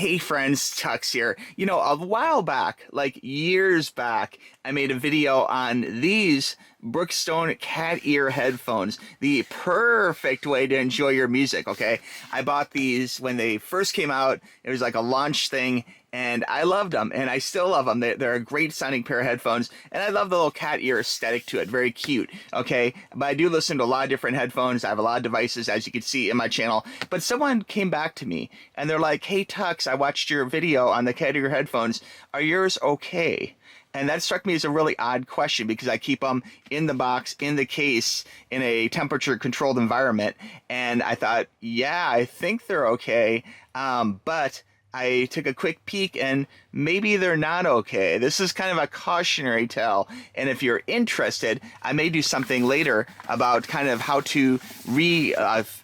Hey friends, TUXX here. You know, a while back, like years back, I made a video on these Brookstone Cat Ear Headphones. The perfect way to enjoy your music, okay? I bought these when they first came out. It was like a launch thing, and I loved them, and I still love them. They're a great sounding pair of headphones, and I love the little cat ear aesthetic to it. Very cute, okay? But I do listen to a lot of different headphones. I have a lot of devices, as you can see in my channel. But someone came back to me, and they're like, "Hey, TUXX, I watched your video on the cat ear headphones. Are yours okay?" And that struck me as a really odd question because I keep them in the box, in the case, in a temperature-controlled environment. And I thought, yeah, I think they're okay. But I took a quick peek and maybe they're not okay. This is kind of a cautionary tale. And if you're interested, I may do something later about kind of how to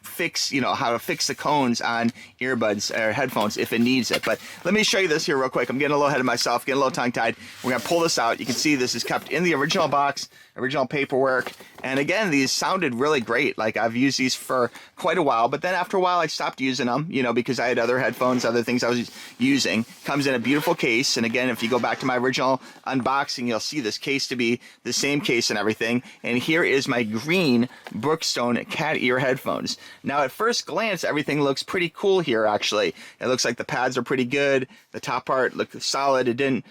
fix, how to fix the cones on earbuds or headphones if it needs it. But let me show you this here real quick. I'm getting a little ahead of myself, getting a little tongue-tied. We're going to pull this out. You can see this is kept in the original box, original paperwork. And again, these sounded really great. Like I've used these for quite a while, but then after a while I stopped using them, because I had other headphones, other things I was using. Comes in a beautiful case. And again, if you go back to my original unboxing, you'll see this case to be the same case and everything. And here is my green Brookstone Cat Ear Headphones. Now at first glance, everything looks pretty cool here actually. It looks like the pads are pretty good. The top part looked solid. It didn't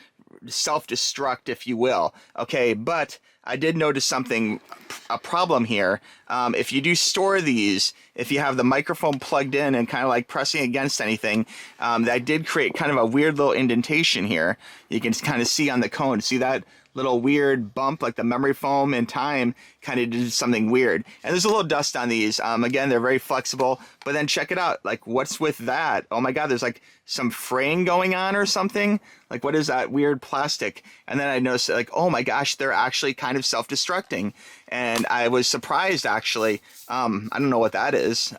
self-destruct, if you will. Okay, but I did notice something, a problem here. If you do store these, if you have the microphone plugged in and kind of like pressing against anything, that did create kind of a weird little indentation here. You can kind of see on the cone. See that little weird bump, like the memory foam in time kind of did something weird. And there's a little dust on these. Again, they're very flexible, but then check it out. Like, what's with that? Oh my God, there's like some fraying going on or something. Like, what is that weird plastic? And then I noticed, like, oh my gosh, they're actually kind of self-destructing. And I was surprised, actually. I don't know what that is.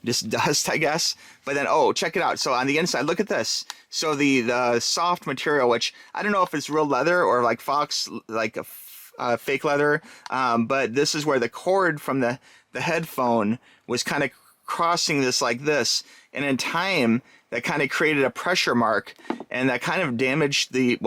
Just dust, I guess. But then, oh, check it out. So on the inside, look at this. So the soft material, which I don't know if it's real leather or like Fox, like a fake leather. But this is where the cord from the headphone was kind of crossing this like this. And in time, that kind of created a pressure mark, and that kind of damaged it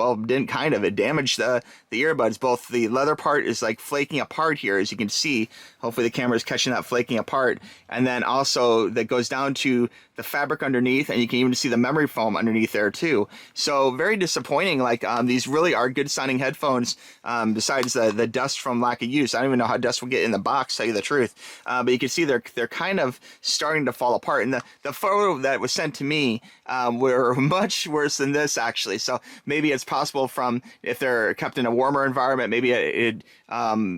damaged the earbuds. Both the leather part is like flaking apart here, as you can see. Hopefully the camera is catching that flaking apart. And then also that goes down to the fabric underneath, and you can even see the memory foam underneath there too. So very disappointing. Like these really are good sounding headphones, besides the dust from lack of use. I don't even know how dust will get in the box, tell you the truth. But you can see they're kind of starting to fall apart. And the photo that was sent to me were much worse than this actually. So maybe it's possible from, if they're kept in a warmer environment, maybe it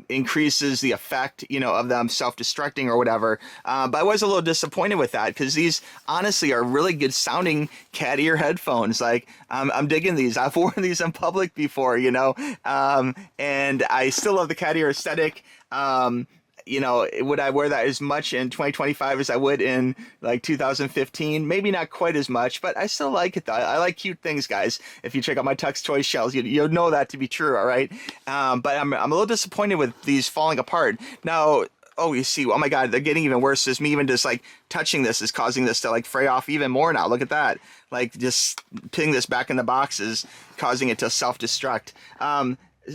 increases the effect, of them self-destructing or whatever. But I was a little disappointed with that because these honestly are really good sounding cat ear headphones. Like I'm digging these. I've worn these in public before, and I still love the cat ear aesthetic. Would I wear that as much in 2025 as I would in like 2015? Maybe not quite as much, but I still like it though. I like cute things, guys. If you check out my TUXX Toys shelves, you'll know that to be true, all right? But I'm a little disappointed with these falling apart. Now, oh, you see, oh my God, they're getting even worse. Just me even just like touching this is causing this to like fray off even more now. Look at that. Like just putting this back in the box is causing it to self-destruct.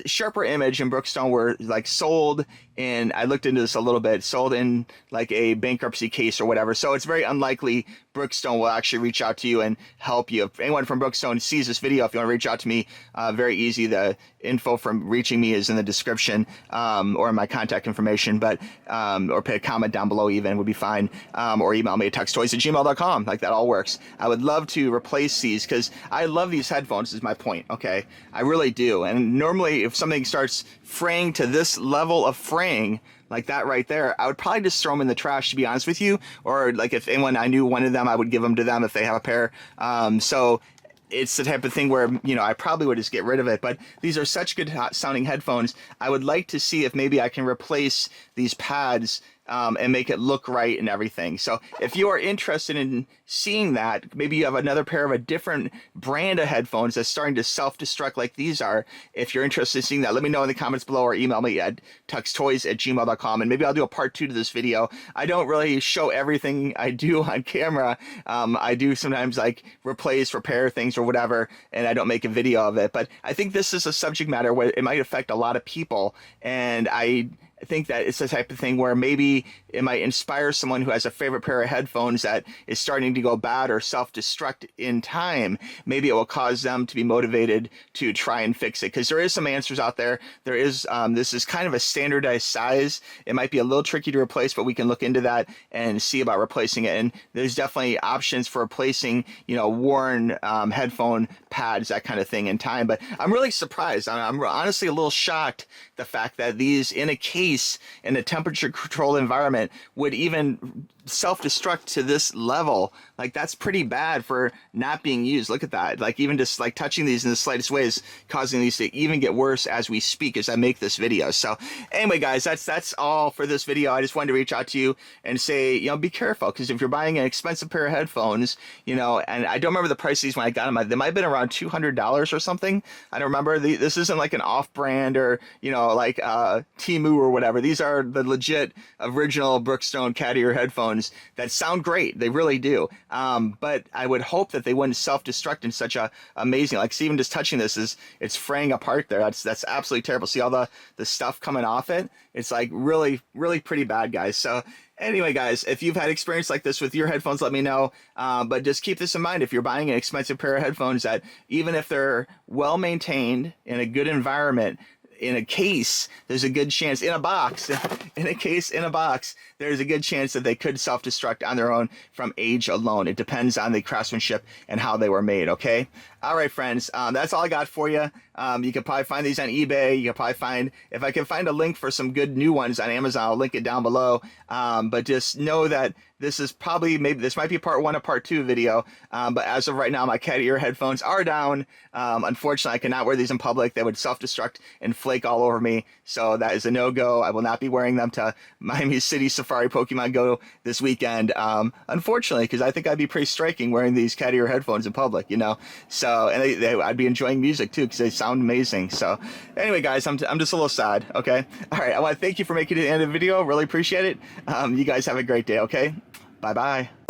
Sharper Image and Brookstone were like sold in, I looked into this a little bit, sold in like a bankruptcy case or whatever. So it's very unlikely Brookstone will actually reach out to you and help you. If anyone from Brookstone sees this video, if you want to reach out to me, very easy. The info from reaching me is in the description, or in my contact information, but or put a comment down below even would be fine, or email me at tuxxtoys@gmail.com. Like that all works. I would love to replace these because I love these headphones is my point, okay? I really do. And normally if something starts fraying to this level of fraying, like that right there, I would probably just throw them in the trash, to be honest with you. Or like if anyone I knew wanted them, I would give them to them if they have a pair. So it's the type of thing where, I probably would just get rid of it. But these are such good sounding headphones. I would like to see if maybe I can replace these pads and make it look right and everything. So if you are interested in seeing that, maybe you have another pair of a different brand of headphones that's starting to self-destruct like these are. If you're interested in seeing that, let me know in the comments below or email me at tuxtoys@gmail.com, and maybe I'll do a part 2 to this video. I don't really show everything I do on camera. I do sometimes like replace, repair things or whatever, and I don't make a video of it. But I think this is a subject matter where it might affect a lot of people, and I think that it's the type of thing where maybe it might inspire someone who has a favorite pair of headphones that is starting to go bad or self-destruct in time. Maybe it will cause them to be motivated to try and fix it, because there is some answers out there. There is this is kind of a standardized size. It might be a little tricky to replace, but we can look into that and see about replacing it. And there's definitely options for replacing, you know, worn headphone pads, that kind of thing in time. But I'm really surprised. I'm honestly a little shocked the fact that these in a case in a temperature controlled environment would even self-destruct to this level. Like, that's pretty bad for not being used. Look at that. Like, even just like touching these in the slightest way is causing these to even get worse as we speak, as I make this video. So anyway, guys, that's all for this video. I just wanted to reach out to you and say, you know, be careful, because if you're buying an expensive pair of headphones, you know, and I don't remember the price of these when I got them. They might have been around $200 or something. I don't remember. This isn't like an off-brand or, you know, like Temu or whatever. These are the legit original Brookstone Cat Ear Headphones that sound great. They really do. But I would hope that they wouldn't self-destruct in such a amazing, like, see, even just touching this it's fraying apart there. That's absolutely terrible. See all the stuff coming off it? It's like really, really pretty bad, guys. So anyway, guys, if you've had experience like this with your headphones, let me know. But just keep this in mind. If you're buying an expensive pair of headphones, that even if they're well maintained in a good environment, in a case, there's a good chance, in a box, in a case, in a box, there's a good chance that they could self-destruct on their own from age alone. It depends on the craftsmanship and how they were made, okay? All right, friends, that's all I got for you. You can probably find these on eBay. You can probably find, if I can find a link for some good new ones on Amazon, I'll link it down below. But just know that this is probably, maybe this might be part 1 or part 2 video. But as of right now, my cat ear headphones are down. Unfortunately, I cannot wear these in public. They would self-destruct and flake all over me. So that is a no-go. I will not be wearing them to Miami City Safari Pokemon Go this weekend. Unfortunately, because I think I'd be pretty striking wearing these cat ear headphones in public, you know. So, and I'd be enjoying music too, because they sound amazing. So anyway, guys, I'm just a little sad, okay? All right, I want to thank you for making it to the end of the video. Really appreciate it. You guys have a great day, okay? Bye-bye.